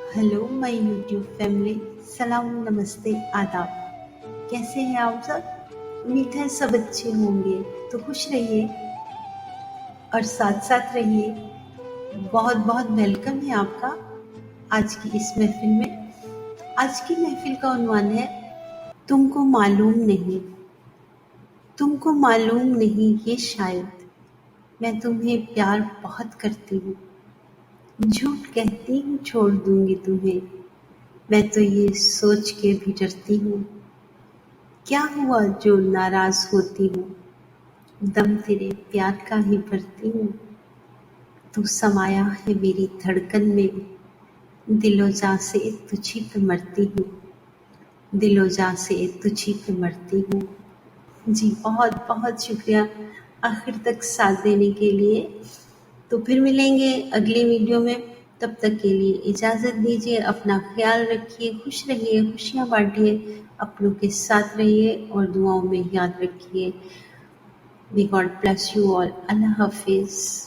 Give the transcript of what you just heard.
Hello my YouTube family. सलाम, नमस्ते, आदाब। कैसे हैं आप सब? उम्मीद है सब अच्छे होंगे। तो खुश रहिए और साथ साथ रहिए। बहुत बहुत वेलकम है आपका आज की इस महफिल में। आज की महफिल का उन्वान है तुमको मालूम नहीं। तुमको मालूम नहीं ये शायद मैं तुम्हें प्यार बहुत करती हूँ। झूठ कहती हूँ छोड़ दूंगी तुम्हें, मैं तो ये सोच के भी डरती हूँ। क्या हुआ जो नाराज होती हूँ, दम तेरे प्यार का ही भरती हूँ। तू समाया है मेरी धड़कन में, दिलो जां से तुझी पे मरती हूँ। दिलो जां से तुझी पे मरती हूँ। जी बहुत बहुत शुक्रिया आखिर तक साथ देने के लिए। तो फिर मिलेंगे अगली वीडियो में। तब तक के लिए इजाज़त दीजिए। अपना ख्याल रखिए, खुश रहिए, खुशियाँ बांटिए, अपनों के साथ रहिए और दुआओं में याद रखिए। May God bless you all. Allah Hafiz.